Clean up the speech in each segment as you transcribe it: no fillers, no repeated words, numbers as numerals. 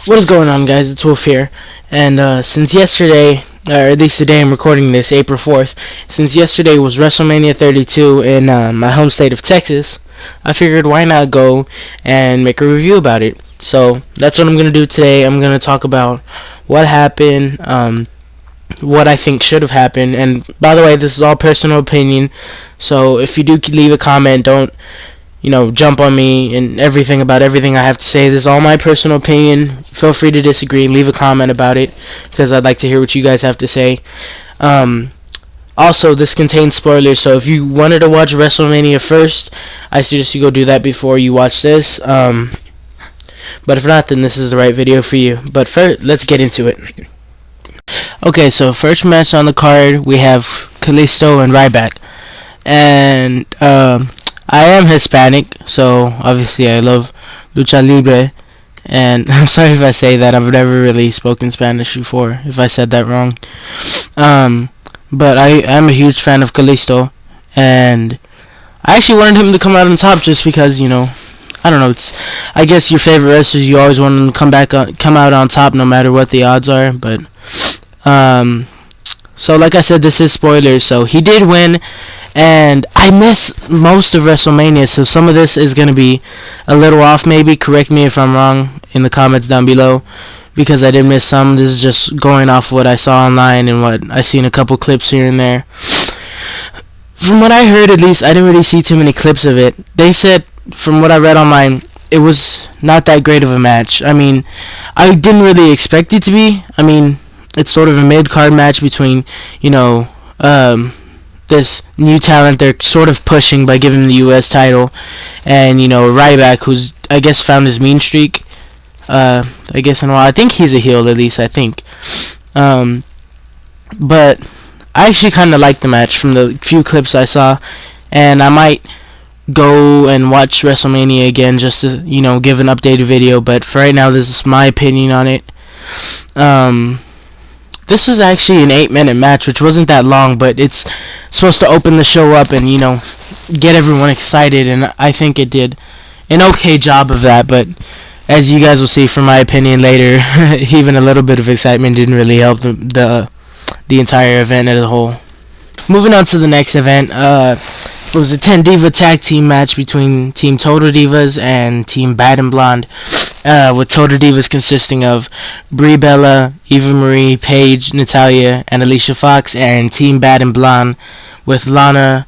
What is going on, guys? It's Wolf here. And since yesterday, or at least the day I'm recording this, April 4th, since yesterday was Wrestlemania 32 in my home state of Texas, I figured why not go and make a review about it. So that's what I'm going to do today. I'm going to talk about what happened, what I think should have happened. And by the way, this is all personal opinion. So if you do leave a comment, don't jump on me and everything about everything I have to say. This is all my personal opinion. Feel free to disagree and leave a comment about it because I'd like to hear what you guys have to say. Also, this contains spoilers, so if you wanted to watch WrestleMania first, I suggest you go do that before you watch this. But if not, then this is the right video for you. But first, let's get into it. Okay, so first match on the card, we have Kalisto and Ryback. And I am Hispanic, so obviously I love lucha libre, and I'm sorry if I say that. I've never really spoken Spanish before, if I said that wrong. But I am a huge fan of Kalisto, and I actually wanted him to come out on top just because, I don't know, I guess your favorite wrestlers, you always want them to come out on top no matter what the odds are, but, so like I said, this is spoilers, so he did win. And I missed most of WrestleMania, so some of this is going to be a little off maybe. Correct me if I'm wrong in the comments down below, because I did miss some. This is just going off what I saw online and what I seen a couple clips here and there. From what I heard, at least, I didn't really see too many clips of it. They said, from what I read online, it was not that great of a match. I mean, I didn't really expect it to be. I mean, it's sort of a mid-card match between, this new talent they're sort of pushing by giving him the U.S. title, and Ryback, who's I guess found his mean streak. I guess in a while. I think he's a heel, at least I think. But I actually kind of liked the match from the few clips I saw, and I might go and watch WrestleMania again just to give an updated video. But for right now, this is my opinion on it. This was actually an 8-minute match, which wasn't that long, but it's supposed to open the show up and, get everyone excited, and I think it did an okay job of that, but as you guys will see from my opinion later, even a little bit of excitement didn't really help the entire event as a whole. Moving on to the next event, it was a 10 Diva tag team match between Team Total Divas and Team Bad and Blonde, with Total Divas consisting of Brie Bella, Eva Marie, Paige, Natalya, and Alicia Fox, and Team Bad and Blonde with Lana,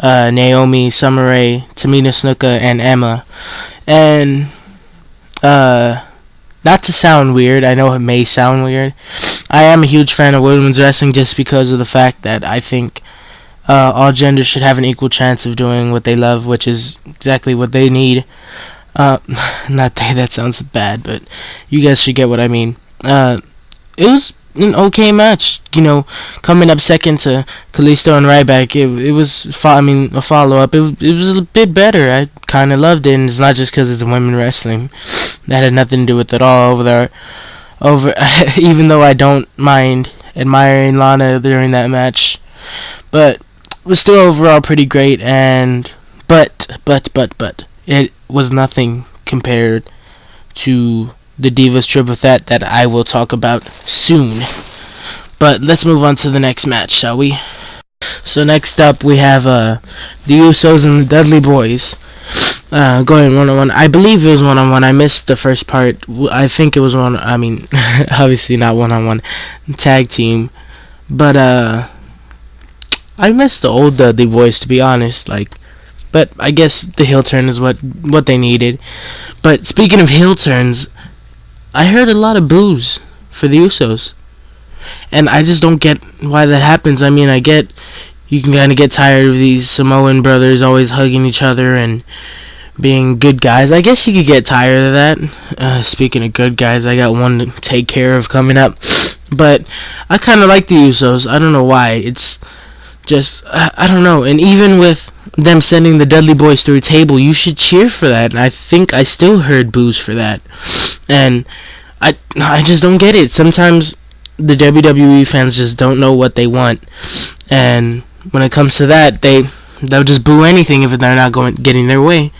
Naomi, Summer Rae, Tamina Snuka, and Emma. And not to sound weird, I know it may sound weird, I am a huge fan of women's wrestling just because of the fact that I think all genders should have an equal chance of doing what they love, which is exactly what they need. That sounds bad, but you guys should get what I mean. It was an okay match, coming up second to Kalisto and Ryback. It was, a follow-up. It was a bit better. I kind of loved it, and it's not just because it's women wrestling. That had nothing to do with it all over there. Even though I don't mind admiring Lana during that match, but it was still overall pretty great. And but it was nothing compared to the Divas triple threat that I will talk about soon. But let's move on to the next match, shall we? So next up we have the Usos and the Dudley Boys going one-on-one. I believe it was one-on-one. I missed the first part. I think it was obviously not one-on-one, tag team. But I missed the old Dudley Boys, to be honest. But I guess the heel turn is what they needed. But speaking of heel turns, I heard a lot of boos for the Usos, and I just don't get why that happens. I mean, I get you can kind of get tired of these Samoan brothers always hugging each other and being good guys. I guess you could get tired of that. Speaking of good guys, I got one to take care of coming up. But I kind of like the Usos. I don't know why. It's just, I don't know. And even with them sending the Dudley Boys through a table, you should cheer for that. And I think I still heard boos for that. And I just don't get it. Sometimes the WWE fans just don't know what they want. And when it comes to that, they'll just boo anything if they're not getting their way.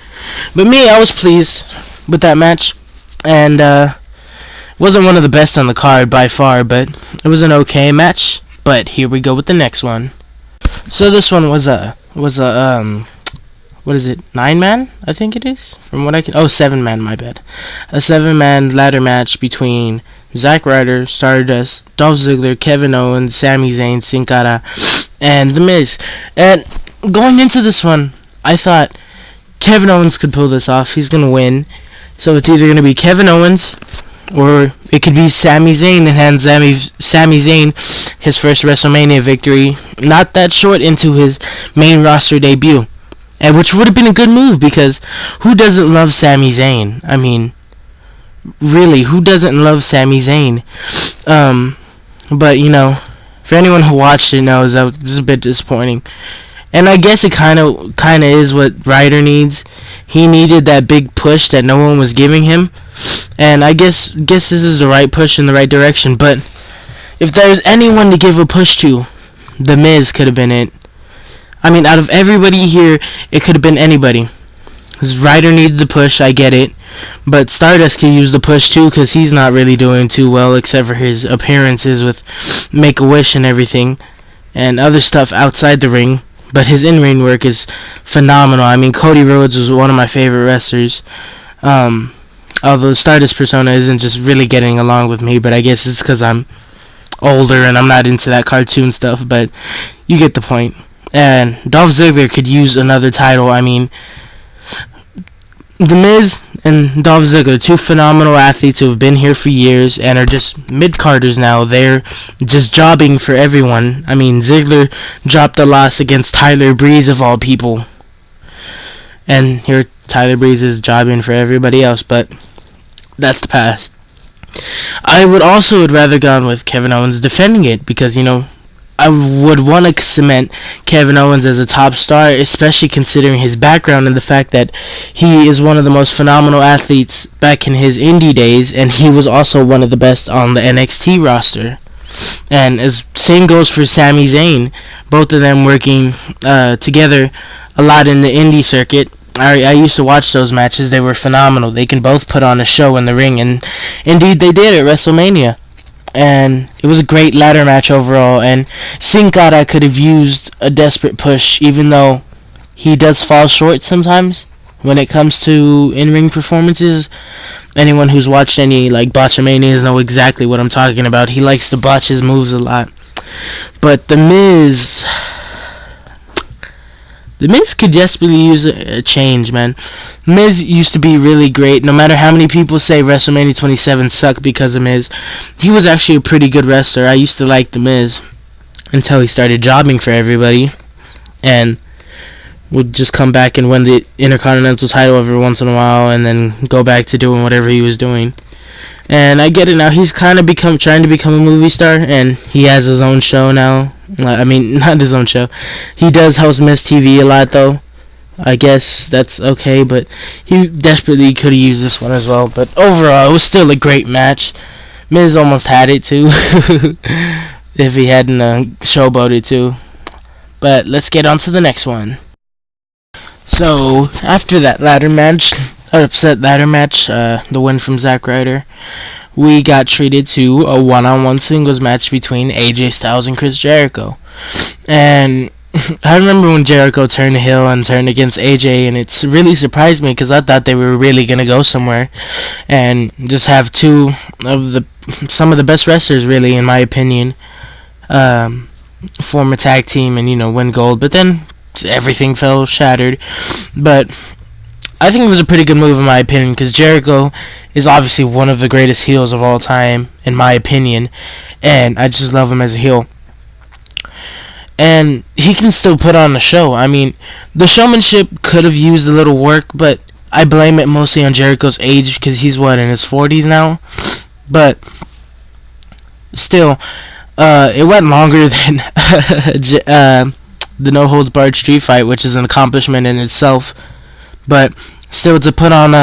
But me, I was pleased with that match. And Wasn't one of the best on the card by far, but it was an okay match. But here we go with the next one. So this one was a what is it, 9-man? I think it is. From what I can, 7-man. My bad. A 7-man ladder match between Zack Ryder, Stardust, Dolph Ziggler, Kevin Owens, Sami Zayn, Sin Cara, and The Miz. And going into this one, I thought Kevin Owens could pull this off. He's gonna win. So it's either gonna be Kevin Owens, or it could be Sami Zayn and hand Sami Zayn his first WrestleMania victory, not that short into his main roster debut. And which would have been a good move, because who doesn't love Sami Zayn? I mean, really, who doesn't love Sami Zayn? But, for anyone who watched it knows that was a bit disappointing. And I guess it kind of is what Ryder needs. He needed that big push that no one was giving him. And I guess this is the right push in the right direction. But if there's anyone to give a push to, The Miz could have been it. I mean, out of everybody here, it could have been anybody. Because Ryder needed the push, I get it. But Stardust could use the push too, because he's not really doing too well, except for his appearances with Make-A-Wish and everything. And other stuff outside the ring. But his in-ring work is phenomenal. I mean, Cody Rhodes was one of my favorite wrestlers. Although Stardust persona isn't just really getting along with me, but I guess it's because I'm older and I'm not into that cartoon stuff. But you get the point. And Dolph Ziggler could use another title. I mean, The Miz and Dolph Ziggler, two phenomenal athletes who have been here for years and are just mid-carders now. They're just jobbing for everyone. I mean, Ziggler dropped a loss against Tyler Breeze, of all people. And here Tyler Breeze is jobbing for everybody else, but that's the past. I would also have rather gone with Kevin Owens defending it, because, I would want to cement Kevin Owens as a top star, especially considering his background and the fact that he is one of the most phenomenal athletes back in his indie days, and he was also one of the best on the NXT roster. And as same goes for Sami Zayn, both of them working together a lot in the indie circuit. I used to watch those matches. They were phenomenal. They can both put on a show in the ring, and indeed they did at WrestleMania. And it was a great ladder match overall, and Sin Cara could have used a desperate push, even though he does fall short sometimes when it comes to in-ring performances. Anyone who's watched any Botchamanias know exactly what I'm talking about. He likes to botch his moves a lot. But The Miz could desperately use a change, man. Miz used to be really great. No matter how many people say WrestleMania 27 sucked because of Miz, he was actually a pretty good wrestler. I used to like The Miz until he started jobbing for everybody and would just come back and win the Intercontinental title every once in a while and then go back to doing whatever he was doing. And I get it now. He's kind of trying to become a movie star, and he has his own show now. I mean, not his own show. He does host Miz TV a lot, though. I guess that's okay, but he desperately could have used this one as well. But overall, it was still a great match. Miz almost had it, too, if he hadn't showboated, too. But let's get on to the next one. So, after that upset ladder match, the win from Zack Ryder, we got treated to a one-on-one singles match between AJ Styles and Chris Jericho. And I remember when Jericho turned heel and turned against AJ, and it's really surprised me because I thought they were really going to go somewhere and just have some of the best wrestlers, really, in my opinion, form a tag team and, win gold. But then everything fell shattered. But I think it was a pretty good move in my opinion, because Jericho is obviously one of the greatest heels of all time, in my opinion, and I just love him as a heel. And he can still put on a show. I mean, the showmanship could have used a little work, but I blame it mostly on Jericho's age, because he's, in his 40s now? But still, it went longer than the no-holds-barred street fight, which is an accomplishment in itself. But still, to put on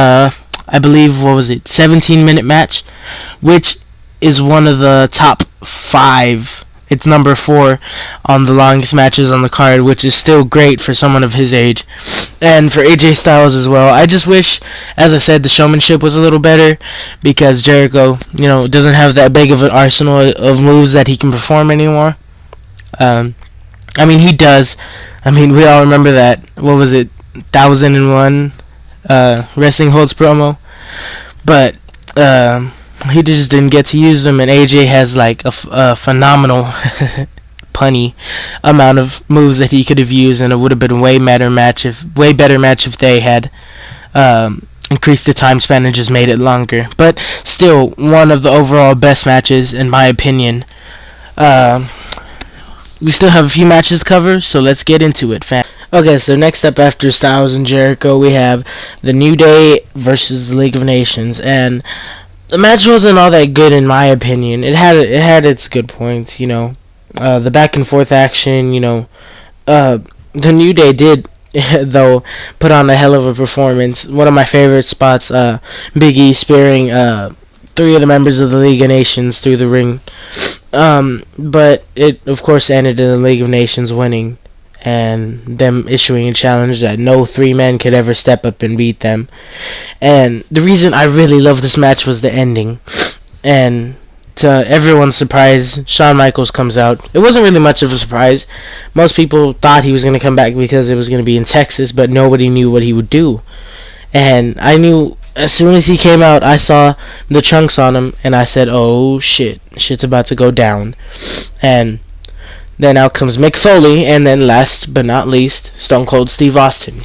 I believe, 17-minute match, which is one of the top 5 It's number 4 on the longest matches on the card, which is still great for someone of his age. And for AJ Styles as well. I just wish, as I said, the showmanship was a little better, because Jericho, doesn't have that big of an arsenal of moves that he can perform anymore. He does. We all remember that, what was it, 1001 Wrestling Holds promo. But he just didn't get to use them, and AJ has like a phenomenal punny amount of moves that he could have used, and it would have been a way better match if they had increased the time span and just made it longer. But still, one of the overall best matches in my opinion. We still have a few matches to cover, so let's get into it, fam. Okay, so next up after Styles and Jericho, we have the New Day versus the League of Nations, and the match wasn't all that good in my opinion. It had its good points, the back and forth action, the New Day did though put on a hell of a performance. One of my favorite spots, Big E spearing 3 of the members of the League of Nations through the ring. But it of course ended in the League of Nations winning, and them issuing a challenge that no 3 men could ever step up and beat them. And the reason I really love this match was the ending. And to everyone's surprise, Shawn Michaels comes out. It wasn't really much of a surprise. Most people thought he was going to come back because it was going to be in Texas, but nobody knew what he would do. And I knew as soon as he came out, I saw the trunks on him, and I said, oh shit, shit's about to go down. And then out comes Mick Foley, and then last but not least, Stone Cold Steve Austin.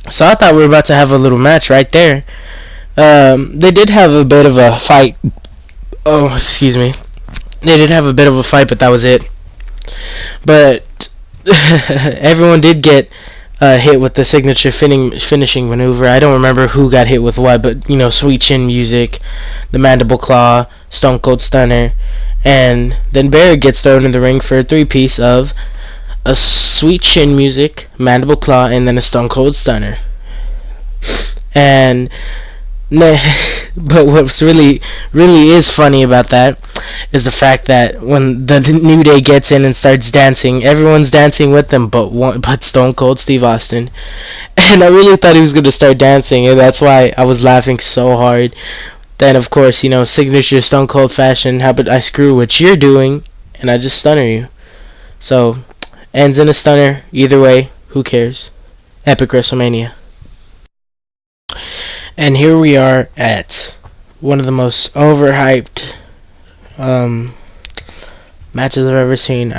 So I thought we were about to have a little match right there. They did have a bit of a fight. Oh, excuse me. They did have a bit of a fight, but that was it. But everyone did get hit with the signature finishing maneuver. I don't remember who got hit with what, but Sweet Chin Music, the Mandible Claw, Stone Cold Stunner, and then Barrett gets thrown in the ring for a 3-piece of a Sweet Chin Music, Mandible Claw, and then a Stone Cold Stunner. And but what's really is funny about that is the fact that when the New Day gets in and starts dancing, everyone's dancing with them but Stone Cold Steve Austin. And I really thought he was going to start dancing, and that's why I was laughing so hard. Then of course, signature Stone Cold fashion, how about I screw what you're doing and I just stunner you. So ends in a stunner. Either way, who cares? Epic Wrestlemania. And here we are at one of the most overhyped matches I've ever seen.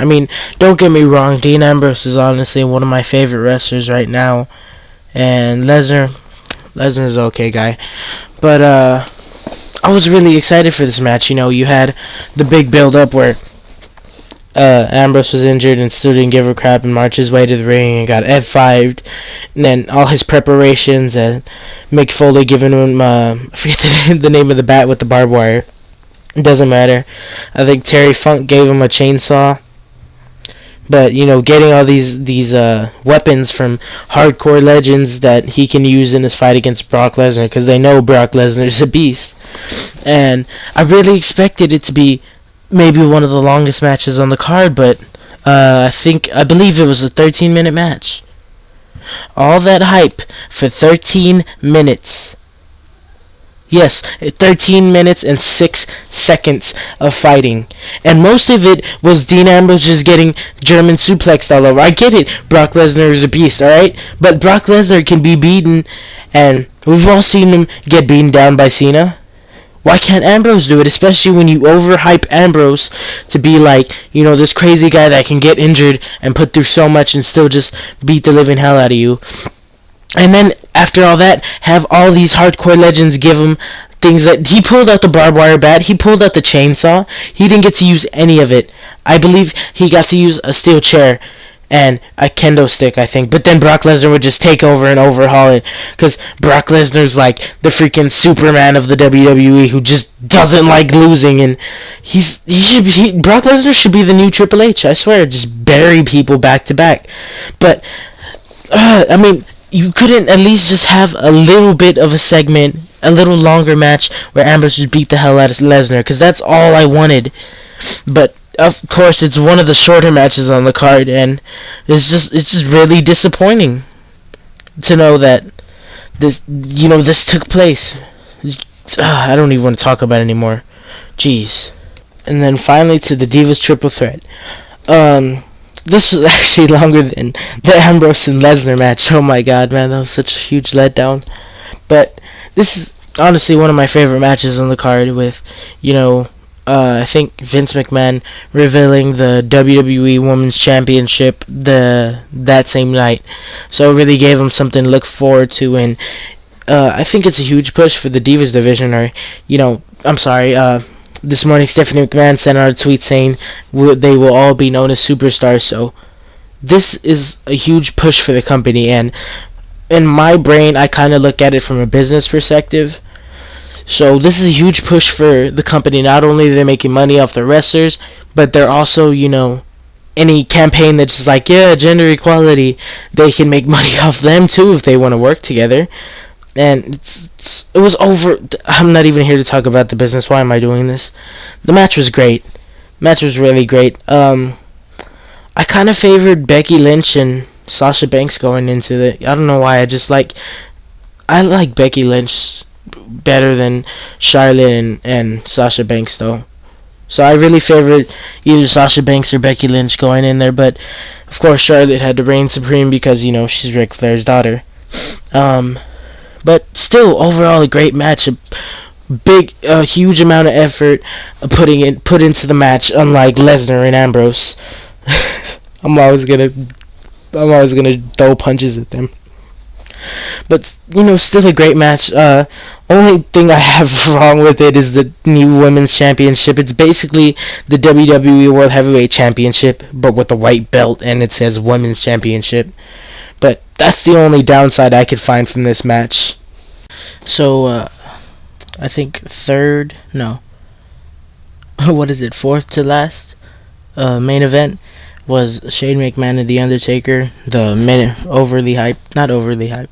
Don't get me wrong, Dean Ambrose is honestly one of my favorite wrestlers right now. And Lesnar's okay guy. But I was really excited for this match. You had the big build-up where Ambrose was injured and still didn't give a crap and marched his way to the ring and got F5'd. And then all his preparations, and Mick Foley giving him, I forget the name of the bat with the barbed wire. It doesn't matter. I think Terry Funk gave him a chainsaw. But, getting all these weapons from hardcore legends that he can use in his fight against Brock Lesnar, because they know Brock Lesnar's a beast. And I really expected it to be maybe one of the longest matches on the card, but I believe it was a 13-minute match. All that hype for 13 minutes. Yes, 13 minutes and 6 seconds of fighting. And most of it was Dean Ambrose just getting German suplexed all over. I get it, Brock Lesnar is a beast, alright? But Brock Lesnar can be beaten, and we've all seen him get beaten down by Cena. Why can't Ambrose do it? Especially when you overhype Ambrose to be like, this crazy guy that can get injured and put through so much and still just beat the living hell out of you. And then after all that, have all these hardcore legends give him things that he pulled out the barbed wire bat, he pulled out the chainsaw. He didn't get to use any of it. I believe he got to use a steel chair and a kendo stick, I think. But then Brock Lesnar would just take over and overhaul it, because Brock Lesnar's like the freaking Superman of the WWE who just doesn't like losing, and Brock Lesnar should be the new Triple H. I swear, just bury people back to back. But you couldn't at least just have a little bit of a segment, a little longer match where Ambrose just beat the hell out of Lesnar, because that's all I wanted. But of course, it's one of the shorter matches on the card, and it's just really disappointing to know that this took place. I don't even want to talk about it anymore. Jeez. And then finally to the Divas Triple Threat. This was actually longer than the Ambrose and Lesnar match. Oh my god, man, that was such a huge letdown. But this is honestly one of my favorite matches on the card with, I think Vince McMahon revealing the WWE Women's Championship that same night. So it really gave him something to look forward to, and I think it's a huge push for the Divas division, or, I'm sorry, this morning Stephanie McMahon sent out a tweet saying they will all be known as superstars, so this is a huge push for the company, and in my brain I kind of look at it from a business perspective. So this is a huge push for the company. Not only are they making money off the wrestlers, but they're also, any campaign that's just like, yeah, gender equality, they can make money off them too if they want to work together. And it was over. I'm not even here to talk about the business. Why am I doing this? The match was great. Match was really great. I kind of favored Becky Lynch and Sasha Banks going into it. I don't know why. I like Becky Lynch better than Charlotte and Sasha Banks, though. So I really favored either Sasha Banks or Becky Lynch going in there. But, of course, Charlotte had to reign supreme because, she's Ric Flair's daughter. But still, overall, a great match. A huge amount of effort put into the match, unlike Lesnar and Ambrose. I'm always gonna throw punches at them. But still a great match. Only thing I have wrong with it is the new Women's Championship. It's basically the WWE World Heavyweight Championship, but with a white belt, and it says Women's Championship. But that's the only downside I could find from this match. So, I think fourth to last main event was Shane McMahon and The Undertaker. The not overly hyped,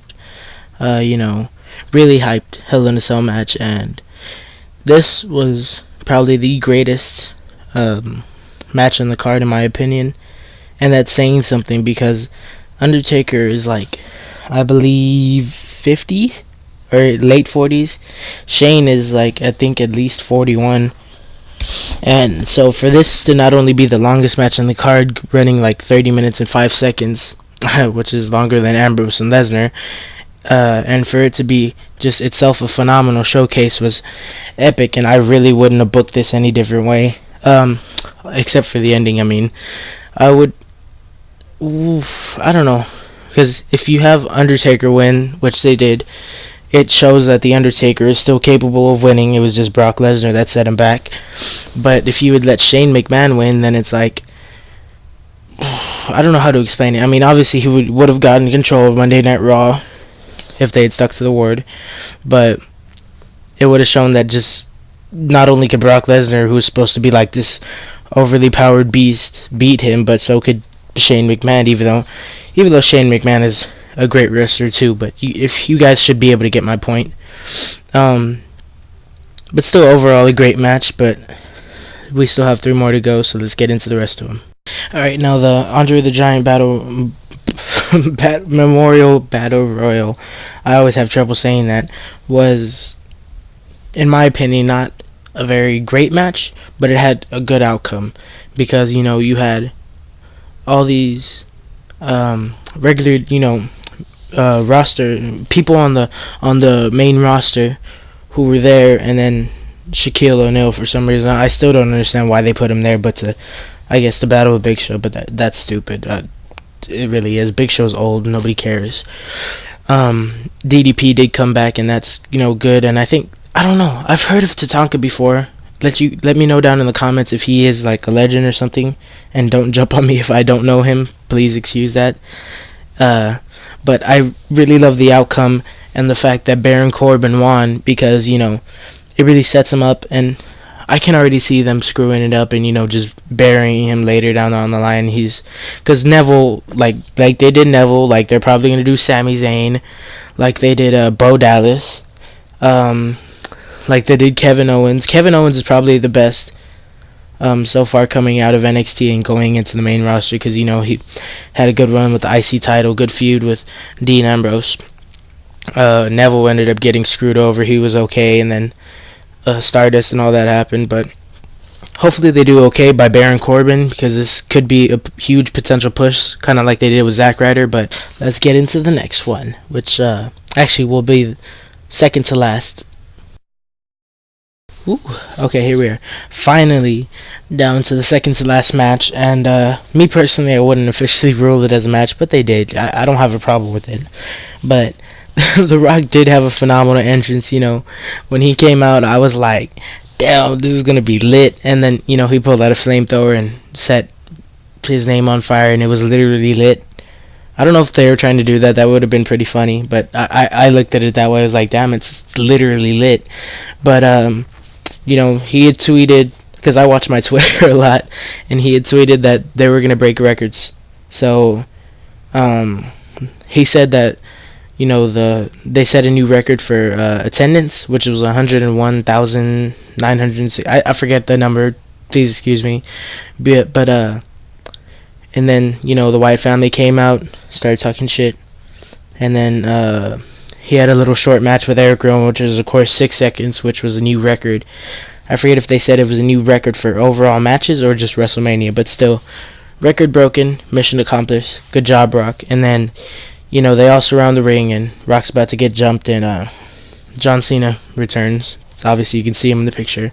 really hyped Hell in a Cell match. And this was probably the greatest match on the card, in my opinion. And that's saying something, because Undertaker is I believe 50 or late 40s. Shane is I think at least 41. And so for this to not only be the longest match on the card, running 30 minutes and 5 seconds, which is longer than Ambrose and Lesnar, and for it to be just itself a phenomenal showcase was epic, and I really wouldn't have booked this any different way, except for the ending. I mean, I don't know, because if you have Undertaker win, which they did, it shows that The Undertaker is still capable of winning. It was just Brock Lesnar that set him back. But if you would let Shane McMahon win, then it's I don't know how to explain it. I mean, obviously he would have gotten control of Monday Night Raw if they had stuck to the word. But it would have shown that just not only could Brock Lesnar, who was supposed to be this overly powered beast, beat him, but so could Shane McMahon, even though Shane McMahon is a great wrestler too, but if you guys should be able to get my point. But still, overall a great match, but we still have 3 more to go, so let's get into the rest of them. Alright, now the Andre the Giant Memorial Battle Royal, I always have trouble saying that, was, in my opinion, not a very great match, but it had a good outcome, because, you had all these regular, roster people on the main roster who were there, and then Shaquille O'Neal, for some reason I still don't understand why they put him there, but I guess to battle with Big Show, but that's stupid. It really is. Big Show's old, nobody cares. DDP did come back, and that's good, and I don't know, I've heard of Tatanka before. Let me know down in the comments if he is a legend or something, and don't jump on me if I don't know him. Please excuse that. But I really love the outcome and the fact that Baron Corbin won, because it really sets him up, and I can already see them screwing it up and just burying him later down the line. Because Neville, like they did Neville, they're probably gonna do Sami Zayn, like they did Bo Dallas, like they did Kevin Owens. Kevin Owens is probably the best so far coming out of NXT and going into the main roster, because he had a good run with the IC title, good feud with Dean Ambrose. Neville ended up getting screwed over. He was okay, and then Stardust and all that happened, but hopefully they do okay by Baron Corbin, because this could be a huge potential push, kind of like they did with Zack Ryder. But let's get into the next one, which actually will be second to last. Ooh, okay, here we are. Finally down to the second to last match, and me personally, I wouldn't officially rule it as a match, but they did. I don't have a problem with it. But The Rock did have a phenomenal entrance. When he came out, I was like, damn, this is going to be lit. And then, he pulled out a flamethrower and set his name on fire, and it was literally lit. I don't know if they were trying to do that. That would have been pretty funny. But I looked at it that way. I was like, damn, it's literally lit. But, he had tweeted, because I watch my Twitter a lot, and he had tweeted that they were going to break records. So, he said that, they set a new record for attendance, which was 101,906. I forget the number. Please excuse me. But and then, the Wyatt family came out, started talking shit. And then he had a little short match with Eric Rowan, which was, of course, 6 seconds, which was a new record. I forget if they said it was a new record for overall matches or just WrestleMania, but still, record broken, mission accomplished. Good job, Rock. And then, they all surround the ring, and Rock's about to get jumped, and John Cena returns. So obviously, you can see him in the picture.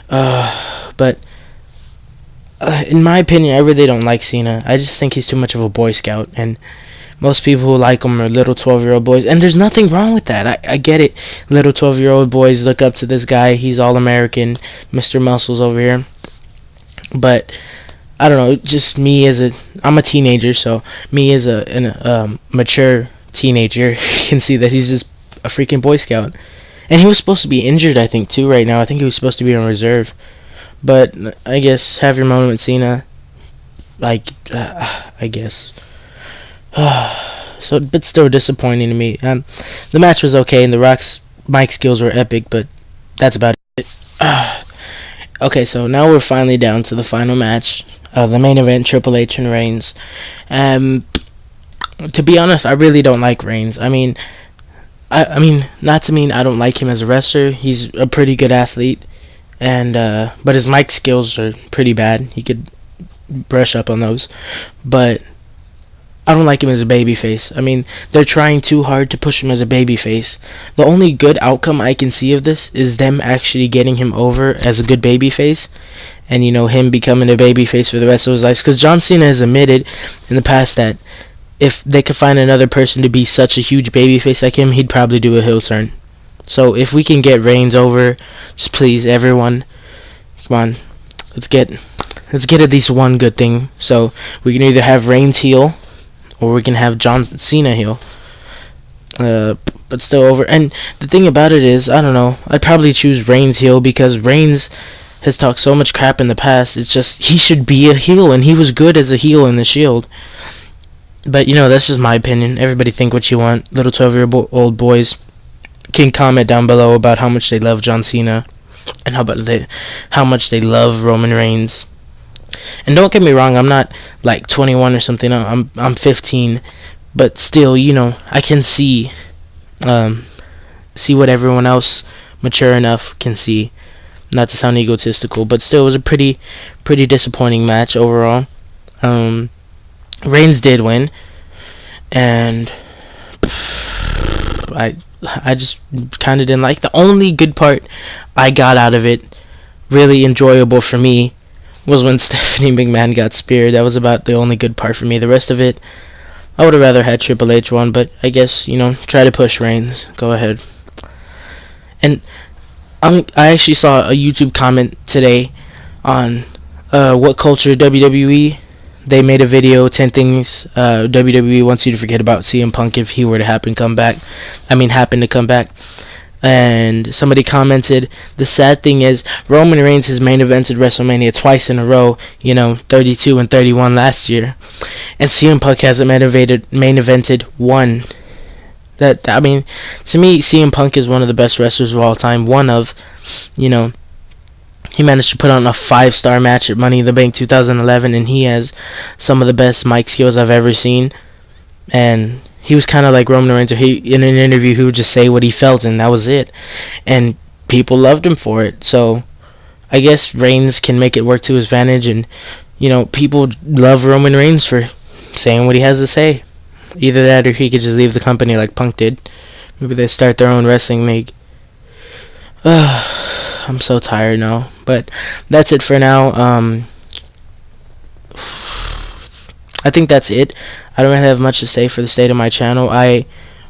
But in my opinion, I really don't like Cena. I just think he's too much of a Boy Scout, and most people who like him are little 12-year-old boys, and there's nothing wrong with that. I get it. Little 12-year-old boys look up to this guy. He's all-American, Mr. Muscles over here. But I don't know, just me I'm a teenager, so me as a mature teenager can see that he's just a freaking Boy Scout. And he was supposed to be injured, I think, too, right now. I think he was supposed to be on reserve. But I guess have your moment with Cena. I guess. But still disappointing to me. The match was okay, and The Rock's mic skills were epic, but that's about it. Okay, so now we're finally down to the final match. The main event, Triple H and Reigns. To be honest, I really don't like Reigns. I mean, not to mean I don't like him as a wrestler. He's a pretty good athlete, and but his mic skills are pretty bad. He could brush up on those, but I don't like him as a babyface. I mean, they're trying too hard to push him as a babyface. The only good outcome I can see of this is them actually getting him over as a good babyface, and him becoming a babyface for the rest of his life. Because John Cena has admitted in the past that if they could find another person to be such a huge babyface like him, he'd probably do a heel turn. So if we can get Reigns over, just please, everyone, come on, let's get at least one good thing. So we can either have Reigns heel, or we can have John Cena heel. But still over. And the thing about it is, I don't know, I'd probably choose Reigns heel, because Reigns has talked so much crap in the past. It's just, he should be a heel, and he was good as a heel in the Shield. But, that's just my opinion. Everybody think what you want. Little 12-year-old boys can comment down below about how much they love John Cena, and how much they love Roman Reigns. And don't get me wrong, I'm not like 21 or something. I'm 15, but still, I can see what everyone else mature enough can see. Not to sound egotistical, but still, it was a pretty disappointing match overall. Reigns did win, and I just kind of didn't like. The only good part I got out of it, really enjoyable for me, was when Stephanie McMahon got speared. That was about the only good part for me. The rest of it, I would have rather had Triple H won, but I guess, try to push Reigns. Go ahead. And I actually saw a YouTube comment today on What Culture WWE. They made a video, 10 things WWE wants you to forget about CM Punk if he were to happen to come back. And somebody commented, the sad thing is, Roman Reigns has main evented WrestleMania twice in a row, 32 and 31 last year. And CM Punk hasn't main evented one. To me, CM Punk is one of the best wrestlers of all time. He he managed to put on a 5-star match at Money in the Bank 2011, and he has some of the best mic skills I've ever seen. And he was kind of like Roman Reigns. In an interview, he would just say what he felt, and that was it. And people loved him for it. So I guess Reigns can make it work to his advantage, and people love Roman Reigns for saying what he has to say. Either that, or he could just leave the company like Punk did. Maybe they start their own wrestling league. I'm so tired now, but that's it for now. I think that's it. I don't really have much to say for the state of my channel. I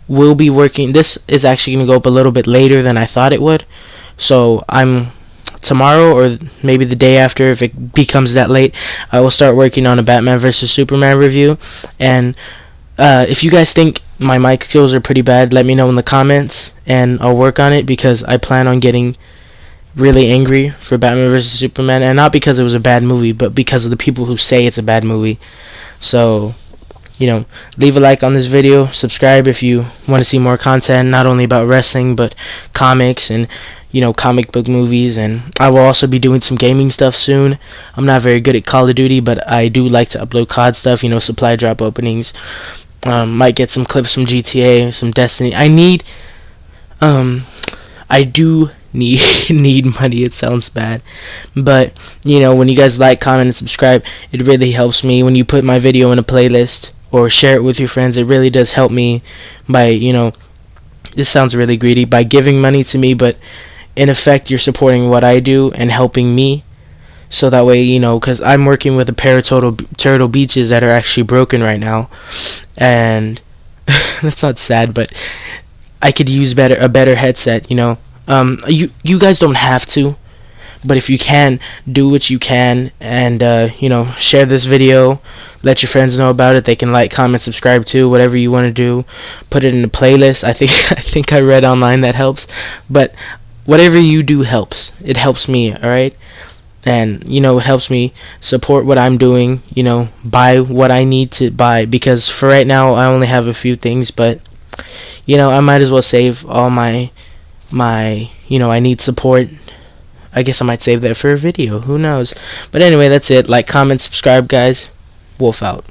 will be working. This is actually going to go up a little bit later than I thought it would. So tomorrow, or maybe the day after, if it becomes that late, I will start working on a Batman vs Superman review. And if you guys think my mic skills are pretty bad, let me know in the comments, and I'll work on it, because I plan on getting really angry for Batman vs Superman, and not because it was a bad movie, but because of the people who say it's a bad movie. So, leave a like on this video, subscribe if you want to see more content, not only about wrestling, but comics and, comic book movies. And I will also be doing some gaming stuff soon. I'm not very good at Call of Duty, but I do like to upload COD stuff, supply drop openings. Might get some clips from GTA, some Destiny. I do need money. It sounds bad, but when you guys like, comment, and subscribe, it really helps me. When you put my video in a playlist or share it with your friends, it really does help me by, this sounds really greedy, by giving money to me, but in effect you're supporting what I do and helping me. So that way, because I'm working with a pair of Turtle Beaches that are actually broken right now, and that's not sad, but I could use a better headset. You guys don't have to, but if you can, do what you can, and share this video, let your friends know about it. They can like, comment, subscribe too, whatever you want to do. Put it in a playlist. I think I read online that helps, but whatever you do helps. It helps me, all right? And it helps me support what I'm doing, buy what I need to buy, because for right now I only have a few things, but I might as well save all my I need support. I guess I might save that for a video, who knows. But anyway, that's it. Like, comment, subscribe, guys. Wolf out.